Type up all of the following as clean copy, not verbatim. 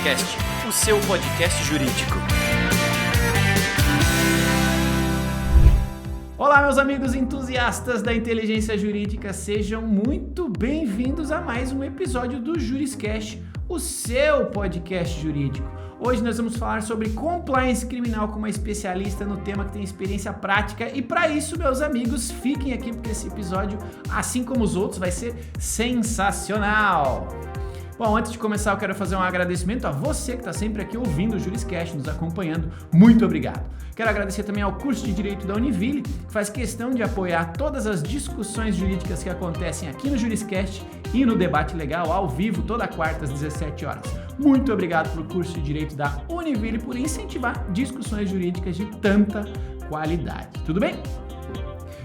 Juriscast, o seu podcast jurídico. Olá, meus amigos entusiastas da inteligência jurídica, sejam muito bem-vindos a mais um episódio do Juriscast, o seu podcast jurídico. Hoje nós vamos falar sobre compliance criminal com uma especialista no tema que tem experiência prática e para isso, meus amigos, fiquem aqui porque esse episódio, assim como os outros, vai ser sensacional. Bom, antes de começar eu quero fazer um agradecimento a você que está sempre aqui ouvindo o Juriscast, nos acompanhando. Muito obrigado. Quero agradecer também ao curso de Direito da Univille, que faz questão de apoiar todas as discussões jurídicas que acontecem aqui no Juriscast e no Debate Legal, ao vivo, toda quarta às 17 horas. Muito obrigado pelo curso de Direito da Univille por incentivar discussões jurídicas de tanta qualidade. Tudo bem?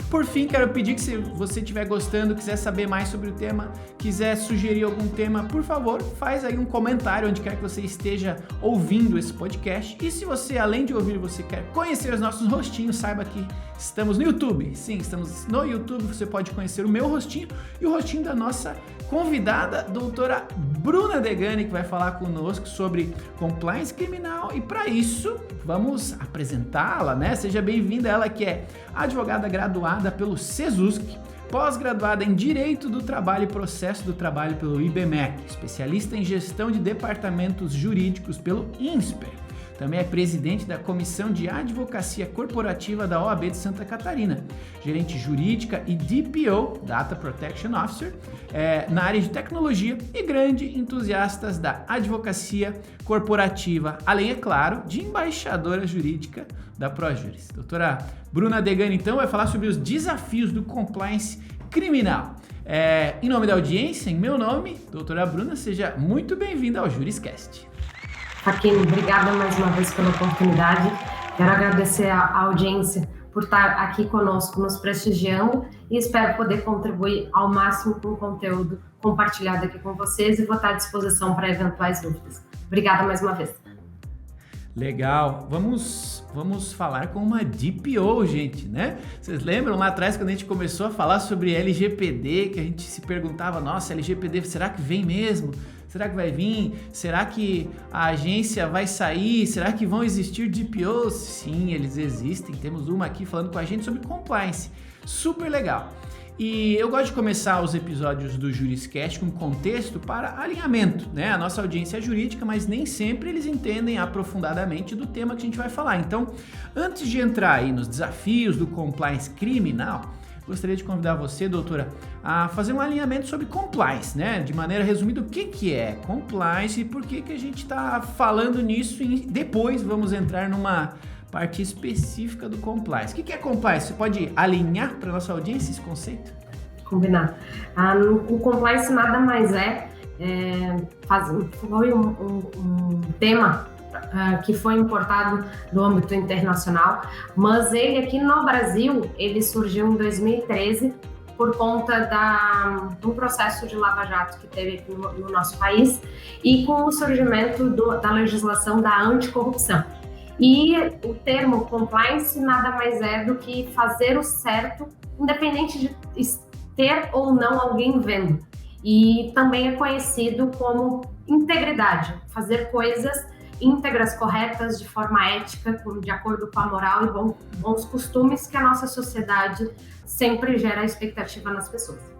Por fim, quero pedir que se você estiver gostando, quiser saber mais sobre o tema, quiser sugerir algum tema, por favor, faz aí um comentário onde quer que você esteja ouvindo esse podcast. E se você, além de ouvir, você quer conhecer os nossos rostinhos, saiba que estamos no YouTube. Sim, estamos no YouTube, você pode conhecer o meu rostinho e o rostinho da nossa convidada, doutora Bruna Degani, que vai falar conosco sobre compliance criminal. E para isso, vamos apresentá-la, né? Seja bem-vinda, ela que é advogada graduada pelo CESUSC, pós-graduada em Direito do Trabalho e Processo do Trabalho pelo IBMEC, especialista em Gestão de Departamentos Jurídicos pelo INSPER. Também é presidente da Comissão de Advocacia Corporativa da OAB de Santa Catarina, gerente jurídica e DPO, Data Protection Officer, na área de tecnologia e grande entusiasta da advocacia corporativa, além, é claro, de embaixadora jurídica da ProJuris. Doutora Bruna Degani, então, vai falar sobre os desafios do compliance criminal. Em nome da audiência, em meu nome, doutora Bruna, seja muito bem-vinda ao Juriscast. Faquini, obrigada mais uma vez pela oportunidade. Quero agradecer a audiência por estar aqui conosco, nos prestigiando e espero poder contribuir ao máximo com o conteúdo compartilhado aqui com vocês e vou estar à disposição para eventuais dúvidas. Obrigada mais uma vez. Legal, vamos falar com uma DPO, gente, né? Vocês lembram lá atrás quando a gente começou a falar sobre LGPD, que a gente se perguntava, nossa, LGPD, será que vem mesmo? Será que vai vir? Será que a agência vai sair? Será que vão existir DPOs? Sim, eles existem. Temos uma aqui falando com a gente sobre compliance. Super legal. E eu gosto de começar os episódios do Juriscast com contexto para alinhamento, né? A nossa audiência é jurídica, mas nem sempre eles entendem aprofundadamente do tema que a gente vai falar. Então, antes de entrar aí nos desafios do compliance criminal, gostaria de convidar você, doutora, a fazer um alinhamento sobre compliance, né? De maneira resumida, o que é compliance e por que a gente está falando nisso e depois vamos entrar numa parte específica do compliance. O que é compliance? Você pode alinhar para a nossa audiência esse conceito? Combinado. O compliance nada mais foi um tema que foi importado do âmbito internacional, mas ele aqui no Brasil, ele surgiu em 2013 por conta do processo de Lava Jato que teve aqui no nosso país e com o surgimento da legislação da anticorrupção. E o termo compliance nada mais é do que fazer o certo, independente de ter ou não alguém vendo. E também é conhecido como integridade, fazer coisas íntegras, corretas, de forma ética, de acordo com a moral e bons costumes que a nossa sociedade sempre gera expectativa nas pessoas.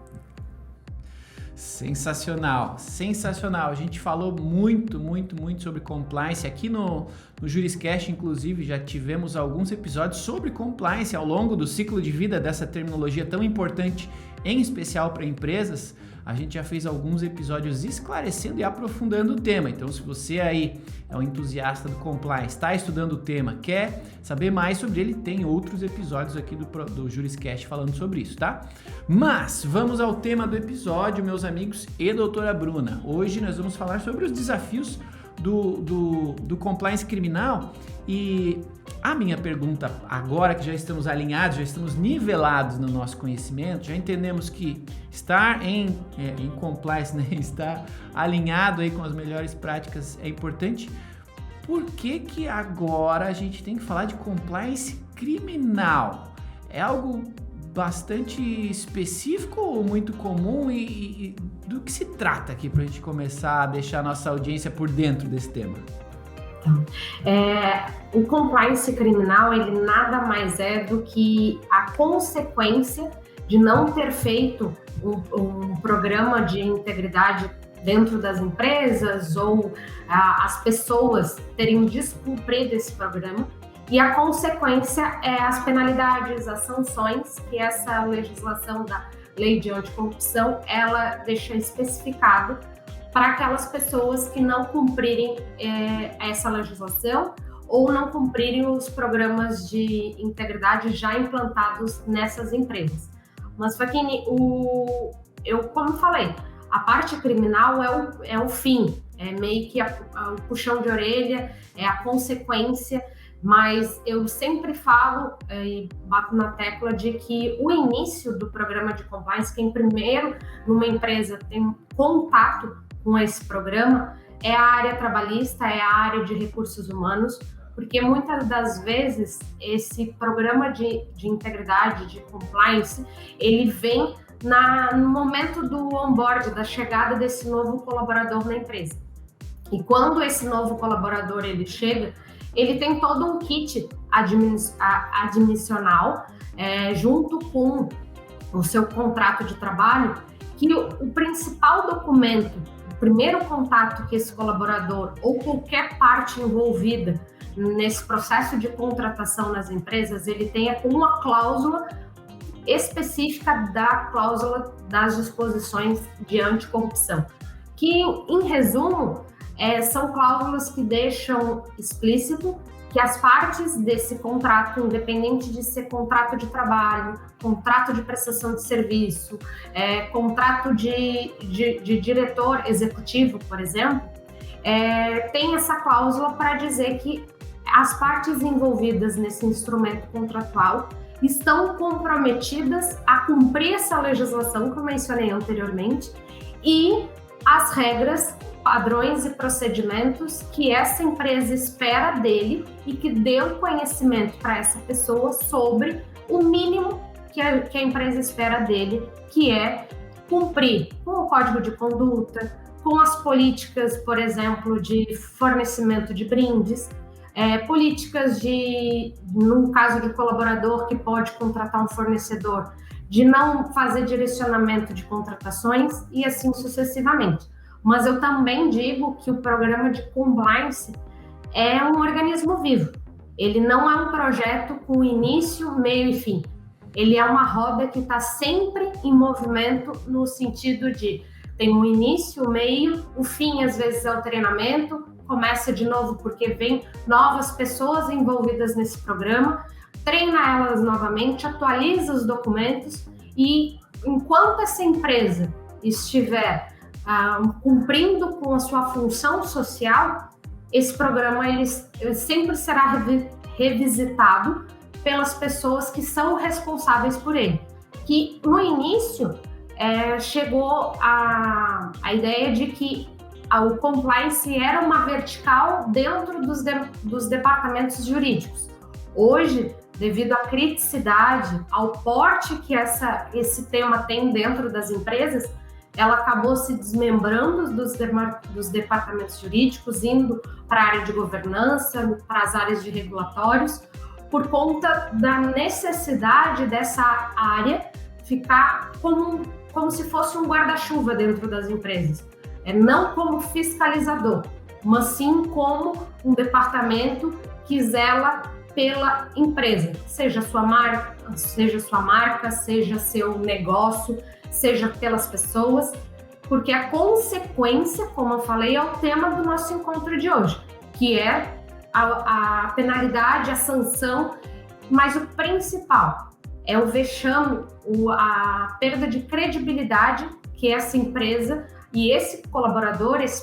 Sensacional, sensacional. A gente falou muito sobre compliance aqui no Juriscast, inclusive já tivemos alguns episódios sobre compliance ao longo do ciclo de vida dessa terminologia tão importante, em especial para empresas. A gente já fez alguns episódios esclarecendo e aprofundando o tema. Então, se você aí é um entusiasta do compliance, está estudando o tema, quer saber mais sobre ele, tem outros episódios aqui do Juriscast falando sobre isso, tá? Mas, vamos ao tema do episódio, meus amigos e doutora Bruna. Hoje nós vamos falar sobre os desafios do compliance criminal e a minha pergunta, agora que já estamos alinhados, já estamos nivelados no nosso conhecimento, já entendemos que estar em compliance, né, estar alinhado aí com as melhores práticas é importante. Por que agora a gente tem que falar de compliance criminal? É algo bastante específico ou muito comum e do que se trata aqui para a gente começar a deixar a nossa audiência por dentro desse tema? O compliance criminal, ele nada mais é do que a consequência de não ter feito um programa de integridade dentro das empresas ou as pessoas terem descumprido esse programa. E a consequência é as penalidades, as sanções que essa legislação da Lei de Anticorrupção, ela deixa especificado para aquelas pessoas que não cumprirem essa legislação ou não cumprirem os programas de integridade já implantados nessas empresas. Mas, Facchini, como falei, a parte criminal é o fim, é meio que o puxão de orelha, é a consequência, mas eu sempre falo e bato na tecla de que o início do programa de compliance, quem primeiro numa empresa tem contato com esse programa, é a área trabalhista, é a área de recursos humanos, porque muitas das vezes esse programa de integridade, de compliance, ele vem no momento do onboard, da chegada desse novo colaborador na empresa. E quando esse novo colaborador ele chega, ele tem todo um kit admissional junto com o seu contrato de trabalho, que o principal documento, o primeiro contato que esse colaborador ou qualquer parte envolvida nesse processo de contratação nas empresas, ele tem uma cláusula específica da cláusula das disposições de anticorrupção, que, em resumo, são cláusulas que deixam explícito que as partes desse contrato, independente de ser contrato de trabalho, contrato de prestação de serviço, contrato de diretor executivo, por exemplo, tem essa cláusula para dizer que as partes envolvidas nesse instrumento contratual estão comprometidas a cumprir essa legislação que eu mencionei anteriormente e as regras, padrões e procedimentos que essa empresa espera dele e que deu conhecimento para essa pessoa sobre o mínimo que a empresa espera dele, que é cumprir com o código de conduta, com as políticas, por exemplo, de fornecimento de brindes, políticas no caso de colaborador que pode contratar um fornecedor, de não fazer direcionamento de contratações e assim sucessivamente. Mas eu também digo que o programa de compliance é um organismo vivo. Ele não é um projeto com início, meio e fim. Ele é uma roda que está sempre em movimento no sentido de tem um início, o meio, o fim às vezes é o treinamento, começa de novo porque vem novas pessoas envolvidas nesse programa, treina elas novamente, atualiza os documentos e enquanto essa empresa estiver cumprindo com a sua função social, esse programa ele sempre será revisitado pelas pessoas que são responsáveis por ele. Que no início chegou a ideia de que o compliance era uma vertical dentro dos departamentos jurídicos. Hoje, devido à criticidade, ao porte que esse tema tem dentro das empresas, ela acabou se desmembrando dos departamentos jurídicos, indo para a área de governança, para as áreas de regulatórios, por conta da necessidade dessa área ficar como se fosse um guarda-chuva dentro das empresas. Não como fiscalizador, mas sim como um departamento que zela pela empresa, seja sua marca, seja seu negócio, seja pelas pessoas, porque a consequência, como eu falei, é o tema do nosso encontro de hoje, que é a penalidade, a sanção, mas o principal é o vexame, a perda de credibilidade que essa empresa e esse colaborador, esse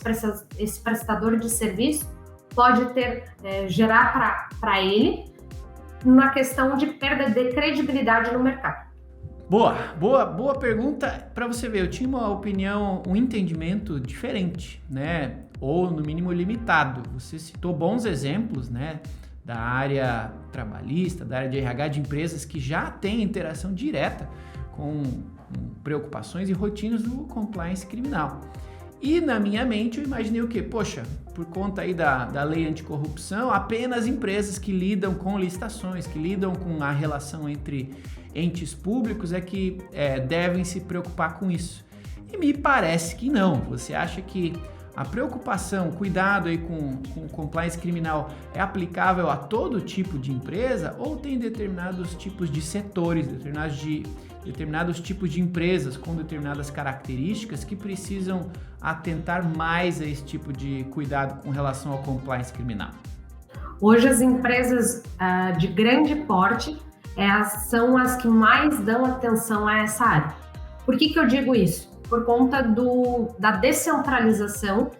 prestador de serviço pode gerar para ele na questão de perda de credibilidade no mercado. Boa pergunta. Para você ver, eu tinha uma opinião, um entendimento diferente, né? Ou no mínimo limitado. Você citou bons exemplos, né? da área trabalhista, da área de RH de empresas que já têm interação direta com preocupações e rotinas do compliance criminal. E na minha mente eu imaginei o quê? Poxa, por conta aí da lei anticorrupção, apenas empresas que lidam com licitações, que lidam com a relação entre entes públicos é que devem se preocupar com isso. E me parece que não. Você acha que a preocupação, cuidado aí com o compliance criminal é aplicável a todo tipo de empresa ou tem determinados tipos de setores, determinados tipos de empresas com determinadas características que precisam atentar mais a esse tipo de cuidado com relação ao compliance criminal? Hoje as empresas de grande porte são as que mais dão atenção a essa área. Por que eu digo isso? Por conta da descentralização,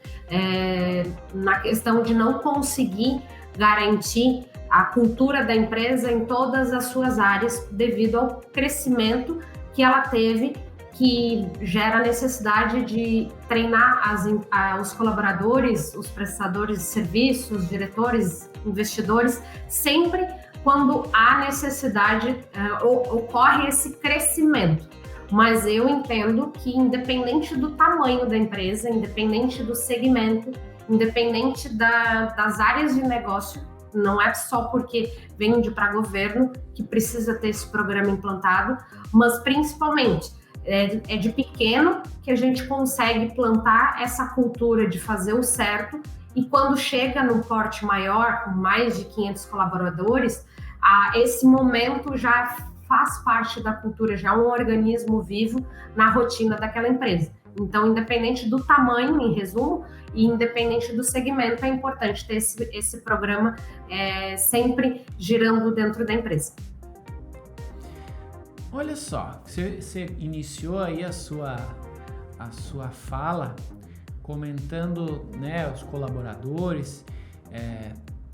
na questão de não conseguir garantir a cultura da empresa em todas as suas áreas devido ao crescimento que ela teve, que gera a necessidade de treinar os colaboradores, os prestadores de serviços, diretores, investidores, sempre quando há necessidade, ocorre esse crescimento. Mas eu entendo que independente do tamanho da empresa, independente do segmento, independente das áreas de negócio, não é só porque vende para governo que precisa ter esse programa implantado, mas principalmente é de pequeno que a gente consegue plantar essa cultura de fazer o certo e quando chega num porte maior, com mais de 500 colaboradores, esse momento já faz parte da cultura, já é um organismo vivo na rotina daquela empresa. Então, independente do tamanho, em resumo, e independente do segmento, é importante ter esse programa sempre girando dentro da empresa. Olha só, você iniciou aí a sua fala comentando, né, os colaboradores,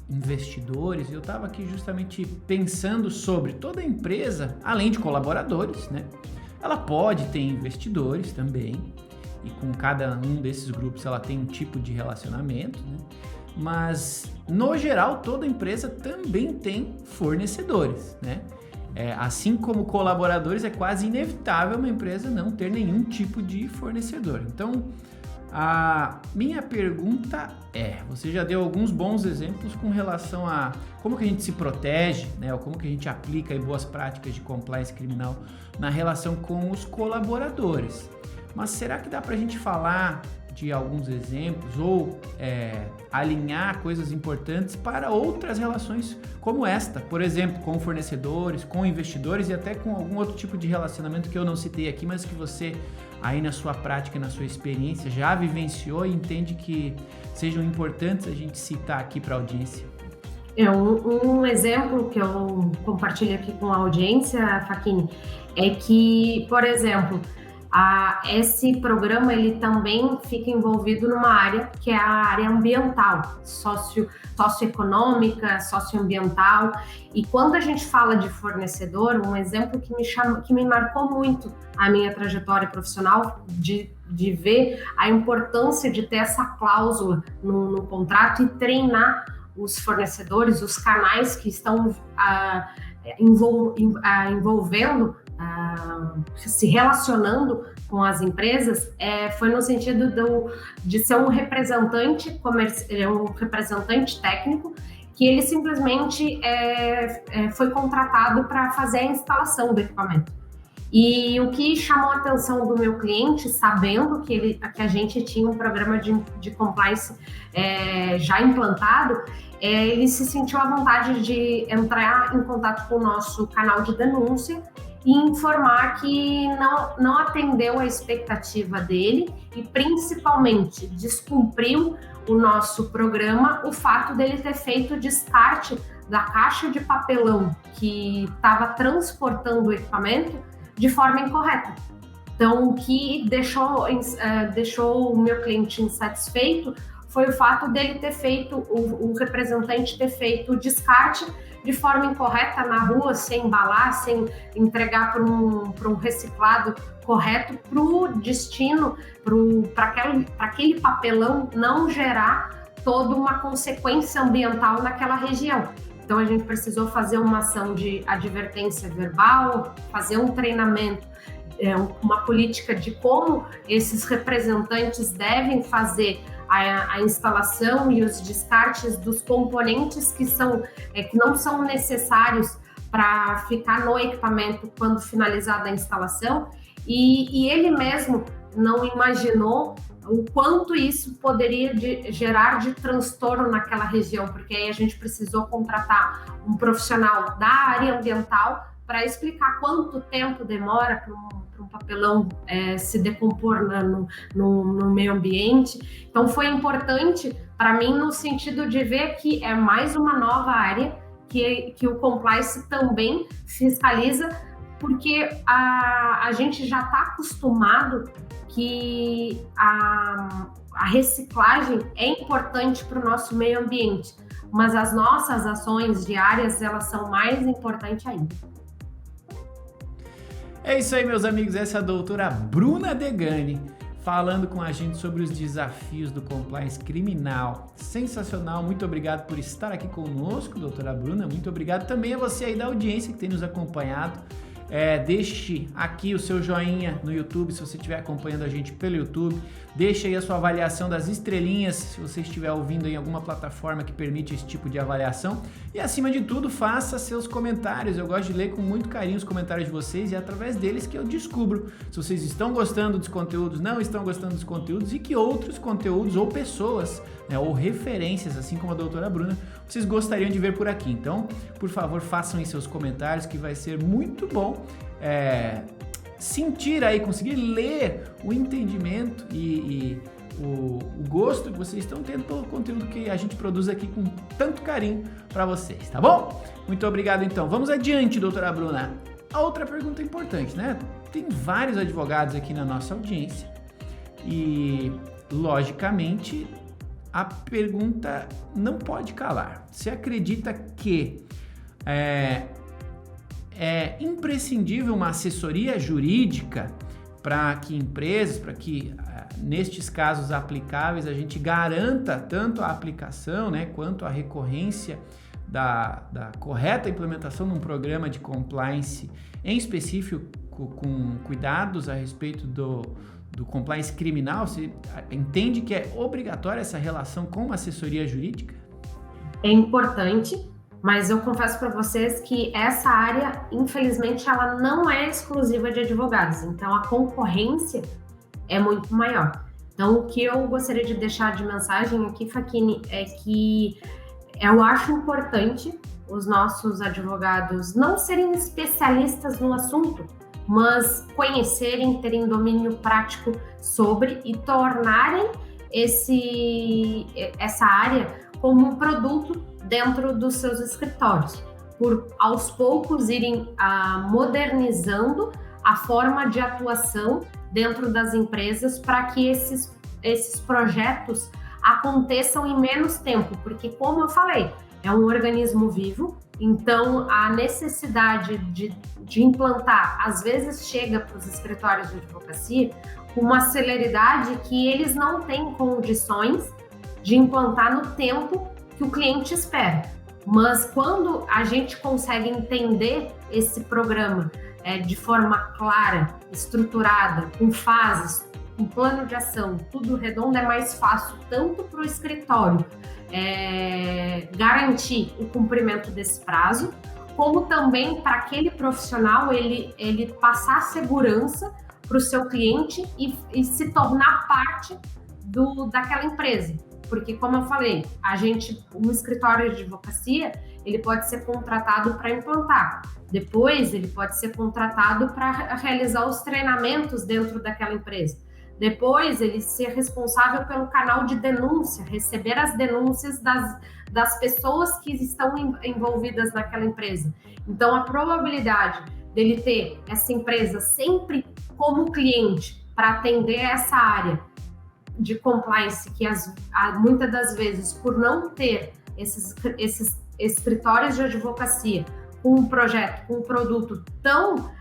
investidores. Eu estava aqui justamente pensando sobre toda empresa, além de colaboradores, né? Ela pode ter investidores também, e com cada um desses grupos ela tem um tipo de relacionamento, né? Mas, no geral, toda empresa também tem fornecedores, né? Assim como colaboradores, é quase inevitável uma empresa não ter nenhum tipo de fornecedor. Então, a minha pergunta você já deu alguns bons exemplos com relação a como que a gente se protege, né, ou como que a gente aplica aí boas práticas de compliance criminal na relação com os colaboradores. Mas será que dá para a gente falar de alguns exemplos ou alinhar coisas importantes para outras relações como esta, por exemplo, com fornecedores, com investidores e até com algum outro tipo de relacionamento que eu não citei aqui, mas que você aí na sua prática, na sua experiência, já vivenciou e entende que sejam importantes a gente citar aqui para a audiência? Um exemplo que eu compartilho aqui com a audiência, Facchini, é que, por exemplo, esse programa ele também fica envolvido numa área que é a área ambiental, socioeconômica, socioambiental. E quando a gente fala de fornecedor, um exemplo que me marcou muito a minha trajetória profissional, de ver a importância de ter essa cláusula no contrato e treinar os fornecedores, os canais que estão envolvendo, se relacionando com as empresas, foi no sentido de ser um representante um representante técnico, que ele simplesmente foi contratado para fazer a instalação do equipamento. E o que chamou a atenção do meu cliente, sabendo que a gente tinha um programa de compliance já implantado, ele se sentiu à vontade de entrar em contato com o nosso canal de denúncia e informar que não atendeu a expectativa dele e, principalmente, descumpriu o nosso programa o fato dele ter feito o descarte da caixa de papelão que estava transportando o equipamento de forma incorreta. Então, o que deixou o meu cliente insatisfeito foi o fato dele ter feito, o representante ter feito o descarte de forma incorreta na rua, sem embalar, sem entregar para um reciclado correto, para o destino, para aquele papelão não gerar toda uma consequência ambiental naquela região. Então, a gente precisou fazer uma ação de advertência verbal, fazer um treinamento, uma política de como esses representantes devem fazer a instalação e os descartes dos componentes que não são necessários para ficar no equipamento quando finalizada a instalação. E ele mesmo não imaginou o quanto isso poderia gerar de transtorno naquela região, porque aí a gente precisou contratar um profissional da área ambiental para explicar quanto tempo demora para um papelão se decompor no meio ambiente. Então foi importante para mim no sentido de ver que é mais uma nova área que o compliance também fiscaliza, porque a gente já está acostumado que a reciclagem é importante para o nosso meio ambiente, mas as nossas ações diárias, elas são mais importantes ainda. É isso aí, meus amigos, essa é a doutora Bruna Degani, falando com a gente sobre os desafios do compliance criminal. Sensacional, muito obrigado por estar aqui conosco, doutora Bruna, muito obrigado também a você aí da audiência que tem nos acompanhado. Deixe aqui o seu joinha no YouTube, se você estiver acompanhando a gente pelo YouTube. Deixe aí a sua avaliação das estrelinhas, se você estiver ouvindo em alguma plataforma que permite esse tipo de avaliação. E acima de tudo, faça seus comentários. Eu gosto de ler com muito carinho os comentários de vocês e é através deles que eu descubro se vocês estão gostando dos conteúdos, não estão gostando dos conteúdos e que outros conteúdos ou pessoas, né, ou referências, assim como a doutora Bruna, vocês gostariam de ver por aqui. Então, por favor, façam aí seus comentários que vai ser muito bom sentir aí, conseguir ler o entendimento e o gosto que vocês estão tendo pelo conteúdo que a gente produz aqui com tanto carinho para vocês, tá bom? Muito obrigado então. Vamos adiante, doutora Bruna. A outra pergunta importante, né? Tem vários advogados aqui na nossa audiência e, logicamente, a pergunta não pode calar. Você acredita que é imprescindível uma assessoria jurídica para que empresas, para que nestes casos aplicáveis a gente garanta tanto a aplicação, né, quanto a recorrência da correta implementação de um programa de compliance, em específico com cuidados a respeito do compliance criminal? Você entende que é obrigatória essa relação com uma assessoria jurídica? É importante, mas eu confesso para vocês que essa área, infelizmente, ela não é exclusiva de advogados. Então, a concorrência é muito maior. Então, o que eu gostaria de deixar de mensagem aqui, Facchini, é que eu acho importante os nossos advogados não serem especialistas no assunto, mas conhecerem, terem domínio prático sobre e tornarem essa área como um produto dentro dos seus escritórios, por aos poucos irem modernizando a forma de atuação dentro das empresas para que esses projetos aconteçam em menos tempo, porque, como eu falei, é um organismo vivo, então a necessidade de implantar, às vezes chega para os escritórios de advocacia com uma celeridade que eles não têm condições de implantar no tempo que o cliente espera. Mas quando a gente consegue entender esse programa de forma clara, estruturada, com fases, com plano de ação, tudo redondo, é mais fácil tanto para o escritório garantir o cumprimento desse prazo, como também para aquele profissional ele passar segurança para o seu cliente e se tornar parte daquela empresa. Porque, como eu falei, um escritório de advocacia, ele pode ser contratado para implantar. Depois, ele pode ser contratado para realizar os treinamentos dentro daquela empresa. Depois, ele ser responsável pelo canal de denúncia, receber as denúncias das pessoas que estão envolvidas naquela empresa. Então, a probabilidade dele ter essa empresa sempre como cliente para atender essa área de compliance, que muitas das vezes, por não ter esses escritórios de advocacia com um projeto, com um produto tão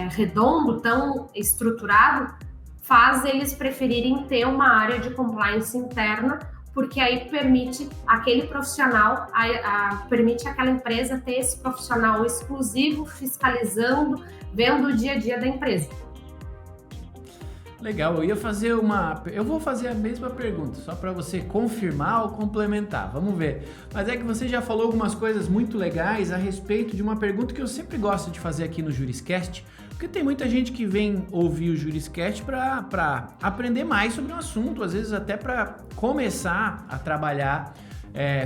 redondo, tão estruturado, faz eles preferirem ter uma área de compliance interna porque aí permite aquele profissional, permite aquela empresa ter esse profissional exclusivo, fiscalizando, vendo o dia a dia da empresa. Legal, eu vou fazer a mesma pergunta, só para você confirmar ou complementar, vamos ver. Mas é que você já falou algumas coisas muito legais a respeito de uma pergunta que eu sempre gosto de fazer aqui no Juriscast, porque tem muita gente que vem ouvir o Juriscast para aprender mais sobre um assunto, às vezes até para começar a trabalhar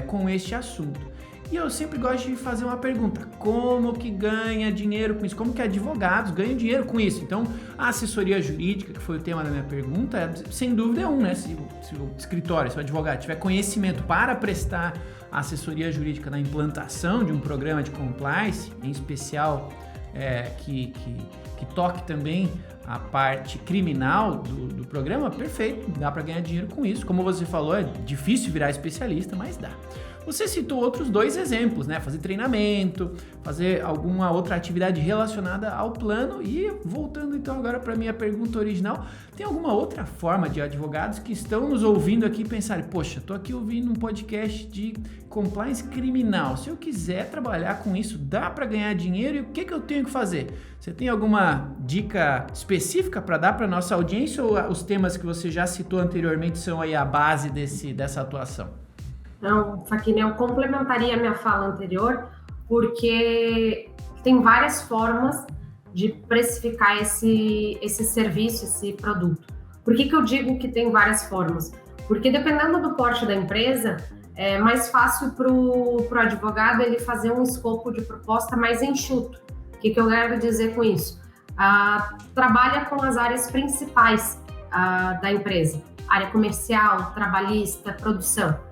com este assunto. E eu sempre gosto de fazer uma pergunta: como que ganha dinheiro com isso? Como que advogados ganham dinheiro com isso? Então, a assessoria jurídica, que foi o tema da minha pergunta, sem dúvida é né? Se o escritório, se o advogado tiver conhecimento para prestar assessoria jurídica na implantação de um programa de compliance, em especial que toque também a parte criminal do programa, perfeito, dá para ganhar dinheiro com isso. Como você falou, é difícil virar especialista, mas dá. Você citou outros 2 exemplos, né? Fazer treinamento, fazer alguma outra atividade relacionada ao plano. E voltando então agora para a minha pergunta original, tem alguma outra forma de advogados que estão nos ouvindo aqui pensarem: poxa, estou aqui ouvindo um podcast de compliance criminal, se eu quiser trabalhar com isso, dá para ganhar dinheiro e o que eu tenho que fazer? Você tem alguma dica específica para dar para nossa audiência ou os temas que você já citou anteriormente são aí a base dessa atuação? Não, Facchini, eu complementaria a minha fala anterior, porque tem várias formas de precificar esse serviço, esse produto. Por que eu digo que tem várias formas? Porque dependendo do porte da empresa, é mais fácil para o advogado ele fazer um escopo de proposta mais enxuto. O que eu quero dizer com isso? Trabalha com as áreas principais da empresa, área comercial, trabalhista, produção.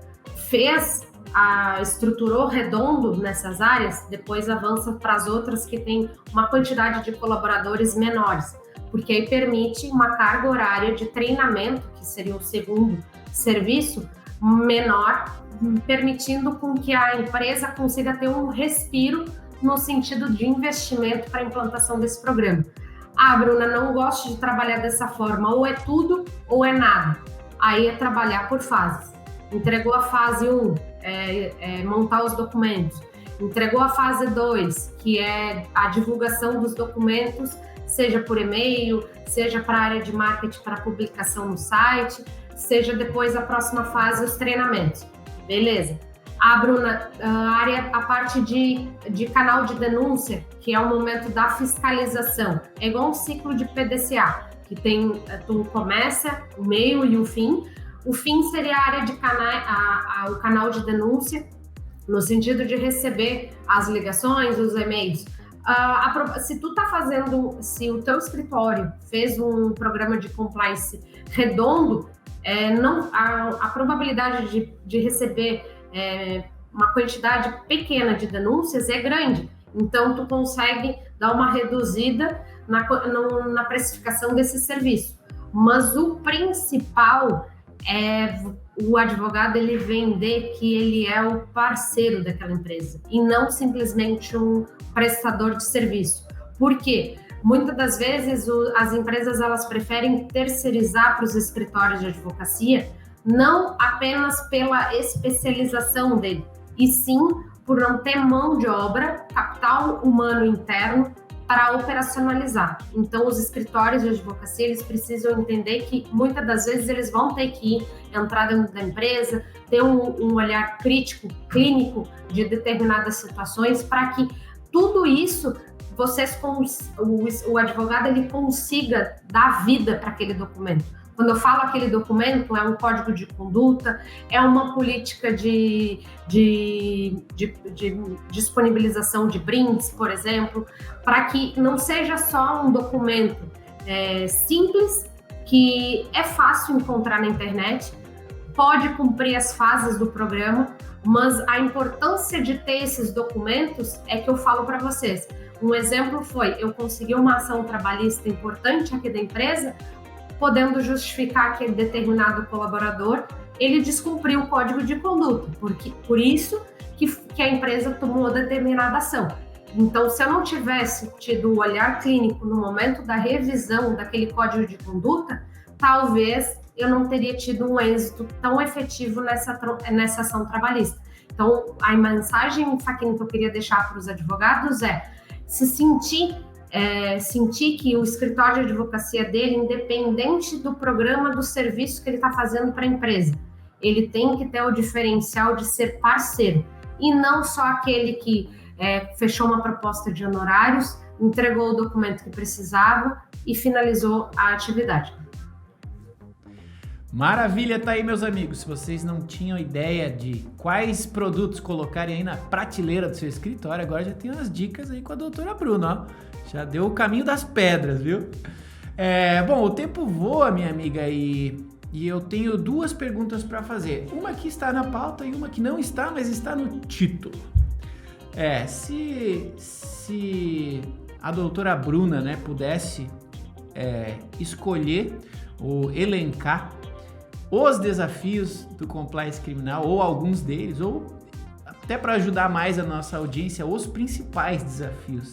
Estruturou redondo nessas áreas, depois avança para as outras que tem uma quantidade de colaboradores menores, porque aí permite uma carga horária de treinamento, que seria o segundo serviço, menor, permitindo com que a empresa consiga ter um respiro no sentido de investimento para a implantação desse programa. Bruna, não gosto de trabalhar dessa forma, ou é tudo ou é nada. Aí é trabalhar por fases. Entregou a fase 1, montar os documentos. Entregou a fase 2, que é a divulgação dos documentos, seja por e-mail, seja para a área de marketing, para publicação no site, seja depois a próxima fase, os treinamentos. Beleza. Bruna, a parte de canal de denúncia, que é o momento da fiscalização. É igual um ciclo de PDCA, que tem, tu começa, o meio e o fim. O fim seria a área de o canal de denúncia, no sentido de receber as ligações, os e-mails. Se o teu escritório fez um programa de compliance redondo, a probabilidade de receber uma quantidade pequena de denúncias é grande. Então, tu consegue dar uma reduzida na precificação desse serviço. Mas o principal é o advogado ele vender que ele é o parceiro daquela empresa e não simplesmente um prestador de serviço. Por quê? Muitas das vezes as empresas elas preferem terceirizar para os escritórios de advocacia, não apenas pela especialização dele, e sim por não ter mão de obra, capital humano interno para operacionalizar. Então, os escritórios de advocacia, eles precisam entender que muitas das vezes eles vão ter que entrar dentro da empresa, ter um olhar crítico, clínico de determinadas situações, para que tudo isso, o advogado, ele consiga dar vida para aquele documento. Quando eu falo aquele documento, é um código de conduta, é uma política de disponibilização de brindes, por exemplo, para que não seja só um documento simples, que é fácil encontrar na internet, pode cumprir as fases do programa, mas a importância de ter esses documentos é que eu falo para vocês. Um exemplo foi, eu consegui uma ação trabalhista importante aqui da empresa, podendo justificar que determinado colaborador ele descumpriu o código de conduta, por isso que a empresa tomou determinada ação. Então, se eu não tivesse tido o olhar clínico no momento da revisão daquele código de conduta, talvez eu não teria tido um êxito tão efetivo nessa ação trabalhista. Então, a mensagem, Facchini, que eu queria deixar para os advogados é se sentir que o escritório de advocacia dele, independente do programa, do serviço que ele está fazendo para a empresa, ele tem que ter o diferencial de ser parceiro, e não só aquele que fechou uma proposta de honorários, entregou o documento que precisava e finalizou a atividade. Maravilha, tá aí, meus amigos. Se vocês não tinham ideia de quais produtos colocarem aí na prateleira do seu escritório, agora já tem umas dicas aí com a doutora Bruna, ó. Já deu o caminho das pedras, viu? Bom, o tempo voa, minha amiga, e eu tenho duas perguntas para fazer. Uma que está na pauta e uma que não está, mas está no título. Se a doutora Bruna, né, pudesse escolher ou elencar os desafios do compliance criminal, ou alguns deles, ou até para ajudar mais a nossa audiência, os principais desafios.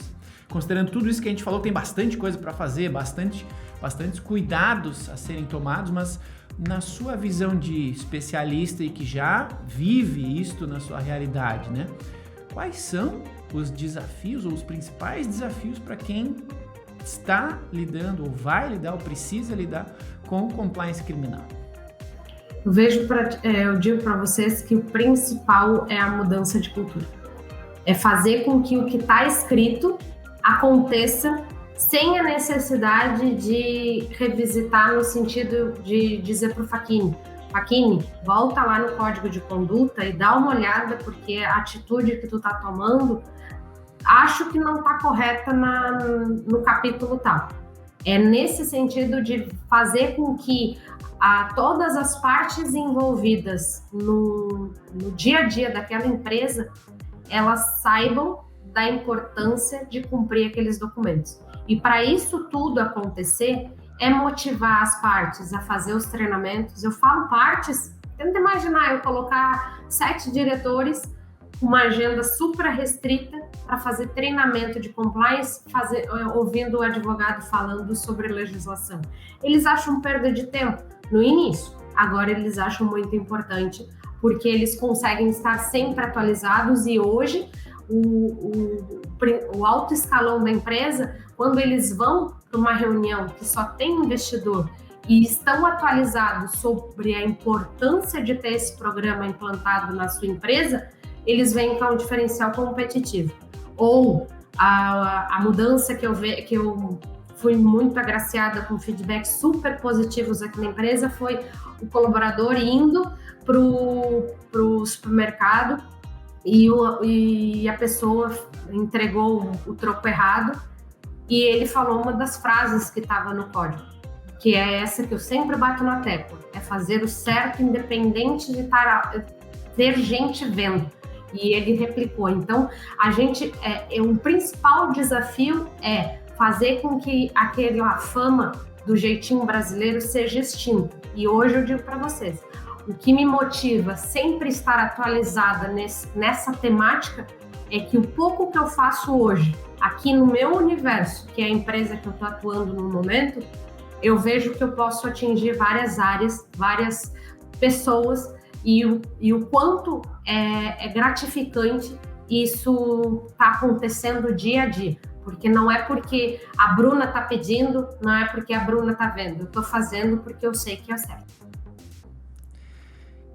Considerando tudo isso que a gente falou, tem bastante coisa para fazer, bastantes cuidados a serem tomados, mas na sua visão de especialista e que já vive isto na sua realidade, né? Quais são os desafios ou os principais desafios para quem está lidando ou vai lidar ou precisa lidar com o compliance criminal? Eu digo para vocês que o principal é a mudança de cultura. É fazer com que o que está escrito aconteça sem a necessidade de revisitar, no sentido de dizer para o Facchini, volta lá no código de conduta e dá uma olhada, porque a atitude que tu está tomando, acho que não está correta no capítulo tal. É nesse sentido de fazer com que todas as partes envolvidas no dia a dia daquela empresa, elas saibam da importância de cumprir aqueles documentos. E para isso tudo acontecer, é motivar as partes a fazer os treinamentos. Eu falo partes, tenta imaginar eu colocar 7 diretores, uma agenda super restrita para fazer treinamento de compliance, ouvindo o advogado falando sobre legislação. Eles acham perda de tempo no início, agora eles acham muito importante, porque eles conseguem estar sempre atualizados, e hoje o alto escalão da empresa, quando eles vão para uma reunião que só tem investidor e estão atualizados sobre a importância de ter esse programa implantado na sua empresa, eles veem que é um diferencial competitivo. Ou a mudança que eu fui muito agraciada com feedbacks super positivos aqui na empresa foi o colaborador indo para o supermercado e a pessoa entregou o troco errado e ele falou uma das frases que estava no código, que é essa que eu sempre bato na tecla, é fazer o certo independente de ter gente vendo. E ele replicou. Então, o principal desafio é fazer com que aquela fama do jeitinho brasileiro seja extinta. E hoje eu digo para vocês, o que me motiva sempre estar atualizada nessa temática é que o pouco que eu faço hoje, aqui no meu universo, que é a empresa que eu estou atuando no momento, eu vejo que eu posso atingir várias áreas, várias pessoas, e o quanto é gratificante isso está acontecendo dia a dia. Porque não é porque a Bruna está pedindo, não é porque a Bruna está vendo. Eu estou fazendo porque eu sei que é certo.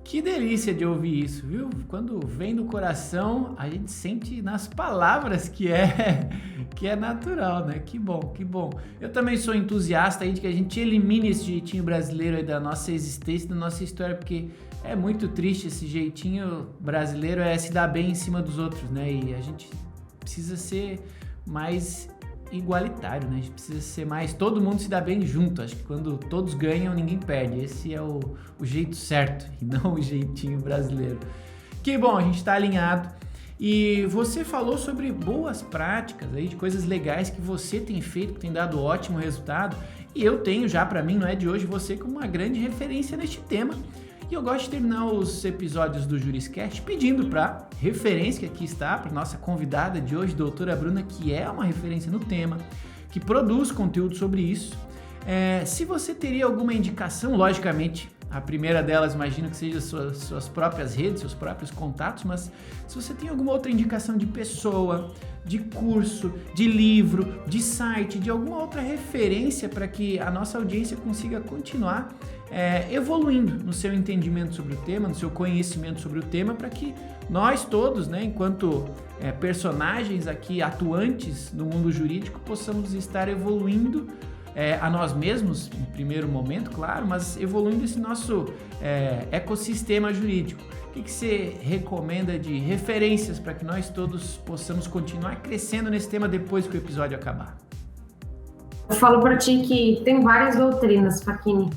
Que delícia de ouvir isso, viu? Quando vem do coração, a gente sente nas palavras que é natural, né? Que bom, que bom. Eu também sou entusiasta aí de que a gente elimine esse jeitinho brasileiro aí da nossa existência, da nossa história, porque é muito triste esse jeitinho brasileiro, se dar bem em cima dos outros, né? E a gente precisa ser mais igualitário, né? A gente precisa ser mais... Todo mundo se dá bem junto. Acho que quando todos ganham, ninguém perde. Esse é o jeito certo e não o jeitinho brasileiro. Que bom, a gente está alinhado. E você falou sobre boas práticas aí, de coisas legais que você tem feito, que tem dado ótimo resultado. E eu tenho já para mim, não é de hoje, você como uma grande referência neste tema. E eu gosto de terminar os episódios do Juriscast pedindo para referência, que aqui está, para nossa convidada de hoje, doutora Bruna, que é uma referência no tema, que produz conteúdo sobre isso. Se você teria alguma indicação, logicamente, a primeira delas imagino que seja suas próprias redes, seus próprios contatos, mas se você tem alguma outra indicação de pessoa, de curso, de livro, de site, de alguma outra referência para que a nossa audiência consiga continuar evoluindo no seu entendimento sobre o tema, no seu conhecimento sobre o tema, para que nós todos, né, enquanto personagens aqui atuantes no mundo jurídico, possamos estar evoluindo a nós mesmos, em primeiro momento, claro, mas evoluindo esse nosso ecossistema jurídico. O que você recomenda de referências para que nós todos possamos continuar crescendo nesse tema depois que o episódio acabar? Eu falo para ti que tem várias doutrinas, Facchini,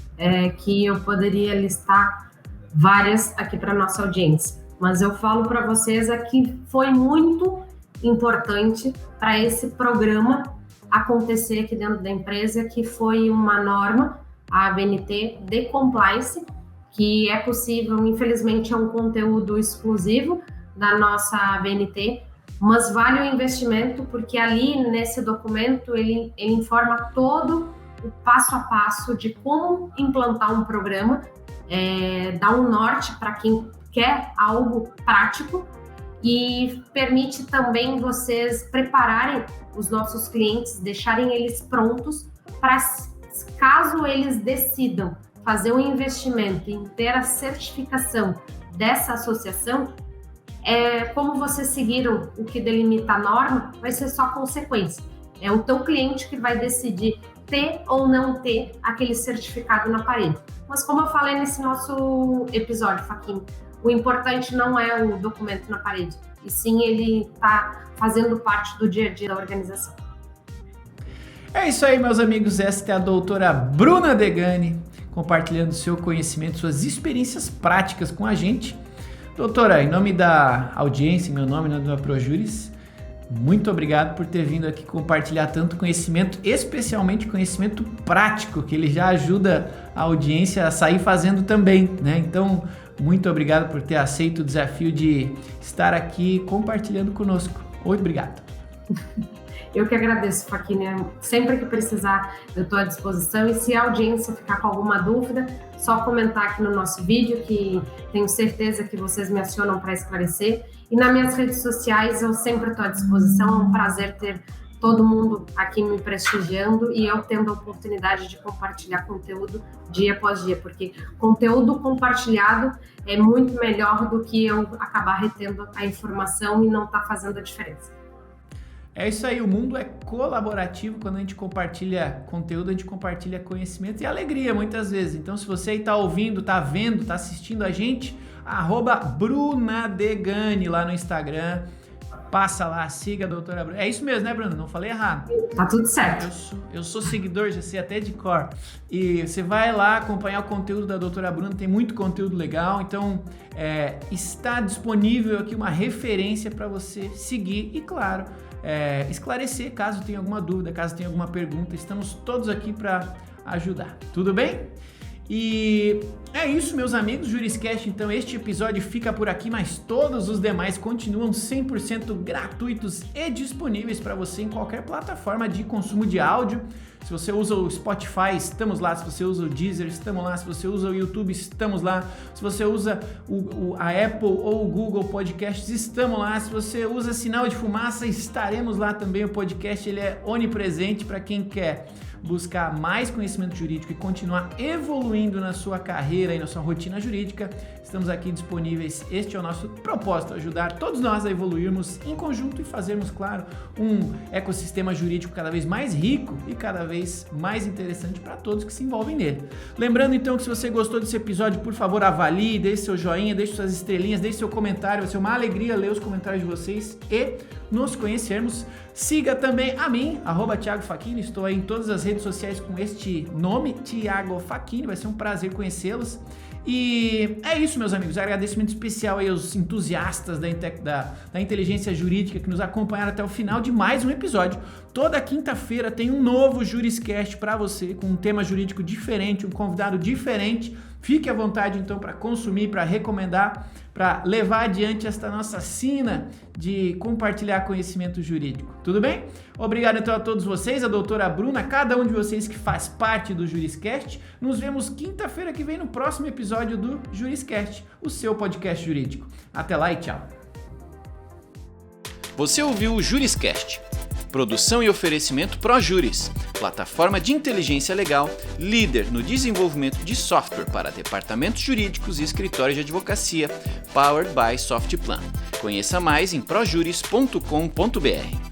que eu poderia listar várias aqui para nossa audiência, mas eu falo para vocês que foi muito importante para esse programa acontecer aqui dentro da empresa, que foi uma norma, a ABNT de compliance, que é possível, infelizmente é um conteúdo exclusivo da nossa ABNT, mas vale o investimento, porque ali nesse documento ele informa todo o passo a passo de como implantar um programa, dá um norte para quem quer algo prático e permite também vocês prepararem os nossos clientes, deixarem eles prontos para, caso eles decidam fazer um investimento em ter a certificação dessa associação, como vocês seguiram o que delimita a norma, vai ser só consequência. É o teu cliente que vai decidir ter ou não ter aquele certificado na parede. Mas como eu falei nesse nosso episódio, Facchini, o importante não é o documento na parede, e sim ele está fazendo parte do dia a dia da organização. É isso aí, meus amigos. Esta é a doutora Bruna Degani, compartilhando seu conhecimento, suas experiências práticas com a gente. Doutora, em nome da audiência, em meu nome, em nome da Projuris, muito obrigado por ter vindo aqui compartilhar tanto conhecimento, especialmente conhecimento prático, que ele já ajuda a audiência a sair fazendo também, né? Então, muito obrigado por ter aceito o desafio de estar aqui compartilhando conosco. Obrigado. Eu que agradeço, Facchini. Sempre que precisar, eu estou à disposição. E se a audiência ficar com alguma dúvida, só comentar aqui no nosso vídeo, que tenho certeza que vocês me acionam para esclarecer. E nas minhas redes sociais, eu sempre estou à disposição. É um prazer ter todo mundo aqui me prestigiando e eu tendo a oportunidade de compartilhar conteúdo dia após dia, porque conteúdo compartilhado é muito melhor do que eu acabar retendo a informação e não estar fazendo a diferença. É isso aí, o mundo é colaborativo. Quando a gente compartilha conteúdo, a gente compartilha conhecimento e alegria muitas vezes. Então, se você está ouvindo, está vendo, está assistindo a gente, @BrunaDegani lá no Instagram. Passa lá, siga a doutora Bruna. É isso mesmo, né, Bruna? Não falei errado. Tá tudo certo. Eu sou seguidor, já sei até de cor. E você vai lá acompanhar o conteúdo da doutora Bruna, tem muito conteúdo legal. Então, está disponível aqui uma referência para você seguir e, claro, esclarecer caso tenha alguma dúvida, caso tenha alguma pergunta. Estamos todos aqui para ajudar. Tudo bem? E é isso, meus amigos, Juriscast. Então este episódio fica por aqui, mas todos os demais continuam 100% gratuitos e disponíveis para você em qualquer plataforma de consumo de áudio. Se você usa o Spotify, estamos lá. Se você usa o Deezer, estamos lá. Se você usa o YouTube, estamos lá. Se você usa a Apple ou o Google Podcasts, estamos lá. Se você usa sinal de fumaça, estaremos lá também. O podcast ele é onipresente para quem quer buscar mais conhecimento jurídico e continuar evoluindo na sua carreira e na sua rotina jurídica. Estamos aqui disponíveis. Este é o nosso propósito, ajudar todos nós a evoluirmos em conjunto e fazermos, claro, um ecossistema jurídico cada vez mais rico e cada vez mais interessante para todos que se envolvem nele. Lembrando então que se você gostou desse episódio, por favor, avalie, deixe seu joinha, deixe suas estrelinhas, deixe seu comentário. Vai ser uma alegria ler os comentários de vocês e nos conhecermos. Siga também a mim, @Thiago Facchini. Estou aí em todas as redes sociais com este nome, Thiago Facchini. Vai ser um prazer conhecê-los. E é isso, meus amigos. Agradecimento especial aí aos entusiastas da inteligência jurídica que nos acompanharam até o final de mais um episódio. Toda quinta-feira tem um novo Juriscast para você, com um tema jurídico diferente, um convidado diferente. Fique à vontade então para consumir, para recomendar, para levar adiante esta nossa sina de compartilhar conhecimento jurídico. Tudo bem? Obrigado então a todos vocês, a doutora Bruna, cada um de vocês que faz parte do Juriscast. Nos vemos quinta-feira que vem no próximo episódio do Juriscast, o seu podcast jurídico. Até lá e tchau. Você ouviu o Juriscast. Produção e oferecimento ProJuris, plataforma de inteligência legal, líder no desenvolvimento de software para departamentos jurídicos e escritórios de advocacia, powered by Softplan. Conheça mais em projuris.com.br.